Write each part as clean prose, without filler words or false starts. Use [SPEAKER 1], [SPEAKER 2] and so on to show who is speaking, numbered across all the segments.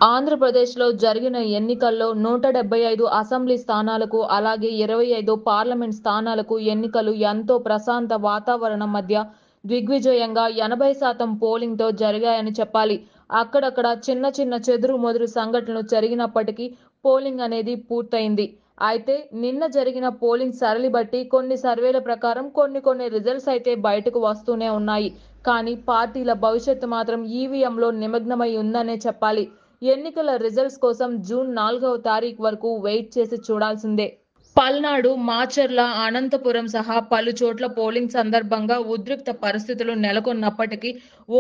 [SPEAKER 1] ఆంధ్రప్రదేశ్‌లో జరిగిన ఎన్నికల్లో 175 అసెంబ్లీ స్థానాలకు, అలాగే 25 పార్లమెంట్ స్థానాలకు ఎన్నికలు ఎంతో ప్రశాంత వాతావరణం మధ్య దిగ్విజయంగా 80% పోలింగ్‌తో జరిగాయని చెప్పాలి. అక్కడక్కడ చిన్న చిన్న చెదురుమదురు సంఘటనలు జరిగినప్పటికీ పోలింగ్ అనేది పూర్తయింది. అయితే నిన్న జరిగిన పోలింగ్ సరళి బట్టి కొన్ని సర్వేల ప్రకారం కొన్ని రిజల్ట్స్ అయితే బయటకు వస్తూనే ఉన్నాయి. కానీ పార్టీల భవిష్యత్తు మాత్రం ఈవీఎంలో నిమగ్నమై ఉందనే చెప్పాలి. ఎన్నికల రిజల్ట్స్ కోసం జూన్ 4వ తారీఖు వరకు వెయిట్ చేసి చూడాల్సిందే. పల్నాడు, మాచర్ల, అనంతపురం సహా పలు చోట్ల పోలింగ్ సందర్భంగా ఉద్రిక్త పరిస్థితులు నెలకొన్నప్పటికీ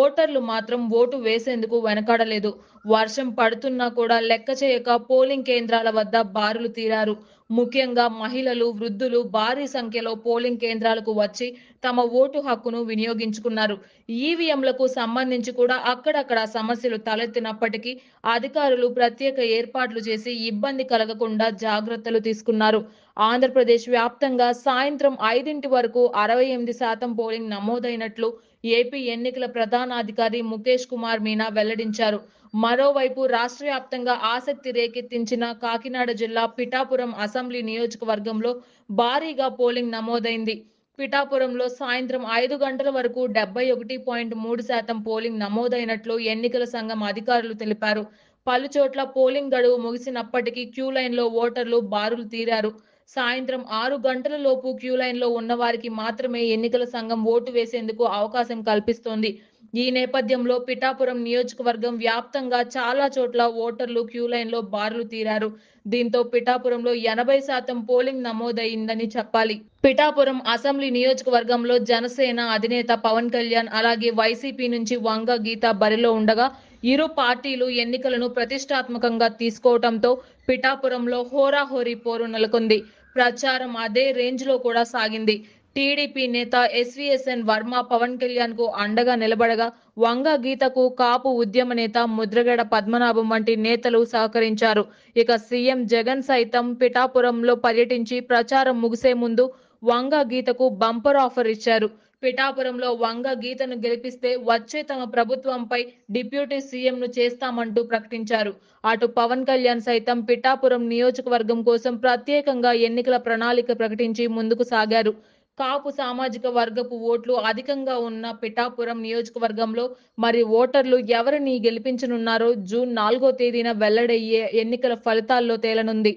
[SPEAKER 1] ఓటర్లు మాత్రం ఓటు వేసేందుకు వెనకాడలేదు. వర్షం పడుతున్నా కూడా లెక్క చేయక పోలింగ్ కేంద్రాల వద్ద బారులు తీరారు. ముఖ్యంగా మహిళలు, వృద్ధులు భారీ సంఖ్యలో పోలింగ్ కేంద్రాలకు వచ్చి తమ ఓటు హక్కును వినియోగించుకున్నారు. ఈవీఎంలకు సంబంధించి కూడా అక్కడక్కడ సమస్యలు తలెత్తినప్పటికీ అధికారులు ప్రత్యేక ఏర్పాట్లు చేసి ఇబ్బంది కలగకుండా జాగ్రత్తలు తీసుకున్నారు. ఆంధ్రప్రదేశ్ వ్యాప్తంగా సాయంత్రం 5 వరకు 68% పోలింగ్ నమోదైనట్లు ఏపీ ఎన్నికల ప్రధానాధికారి ముఖేష్ కుమార్ మీనా వెల్లడించారు. మరోవైపు రాష్ట్ర వ్యాప్తంగా ఆసక్తి రేకెత్తించిన కాకినాడ జిల్లా పిఠాపురం అసెంబ్లీ నియోజకవర్గంలో భారీగా పోలింగ్ నమోదైంది. పిఠాపురంలో సాయంత్రం 5 గంటల వరకు 71.3% పోలింగ్ నమోదైనట్లు ఎన్నికల సంఘం అధికారులు తెలిపారు. పలుచోట్ల పోలింగ్ గడువు ముగిసినప్పటికీ క్యూలైన్‌లో ఓటర్లు బారులు తీరారు. సాయంత్రం 6 గంటల లోపు క్యూలైన్‌లో ఉన్నవారికి మాత్రమే ఎన్నికల సంఘం ఓటు వేసేందుకు అవకాశం కల్పిస్తోంది. ఈ నేపథ్యంలో పిఠాపురం నియోజకవర్గం వ్యాప్తంగా చాలా చోట్ల ఓటర్లు క్యూలైన్‌లో బారులు తీరారు. దీంతో పిఠాపురంలో 80% పోలింగ్ నమోదైందని చెప్పాలి. పిఠాపురం అసెంబ్లీ నియోజకవర్గంలో జనసేన అధినేత పవన్ కళ్యాణ్, అలాగే వైసీపీ నుంచి వంగ గీత బరిలో ఉండగా ఇరు పార్టీలు ఎన్నికలను ప్రతిష్టాత్మకంగా తీసుకోవడంతో పిఠాపురంలో హోరాహోరీ పోరు నెలకొంది. ప్రచారం అదే రేంజ్‌లో కూడా సాగింది. టీడీపీ నేత ఎస్వీఎస్ఎన్ వర్మ పవన్ కళ్యాణ్‌కు అండగా నిలబడగా, వంగ గీతకు కాపు ఉద్యమ నేత ముద్రగడ పద్మనాభం వంటి నేతలు సహకరించారు. ఇక సీఎం జగన్ సైతం పిఠాపురంలో పర్యటించి ప్రచారం ముగిసే ముందు వంగ గీతకు బంపర్ ఆఫర్ ఇచ్చారు. పిఠాపురంలో వంగ గీతను గెలిపిస్తే వచ్చే తమ ప్రభుత్వంపై డిప్యూటీ సీఎంను చేస్తామంటూ ప్రకటించారు. అటు పవన్ కళ్యాణ్ సైతం పిఠాపురం నియోజకవర్గం కోసం ప్రత్యేకంగా ఎన్నికల ప్రణాళిక ప్రకటించి ముందుకు సాగారు. కాపు సామాజిక వర్గపు ఓట్లు అధికంగా ఉన్న పిఠాపురం నియోజకవర్గంలో మరి ఓటర్లు ఎవరిని గెలిపించనున్నారో జూన్ 4వ తేదీన వెల్లడయ్యే ఎన్నికల ఫలితాల్లో తేలనుంది.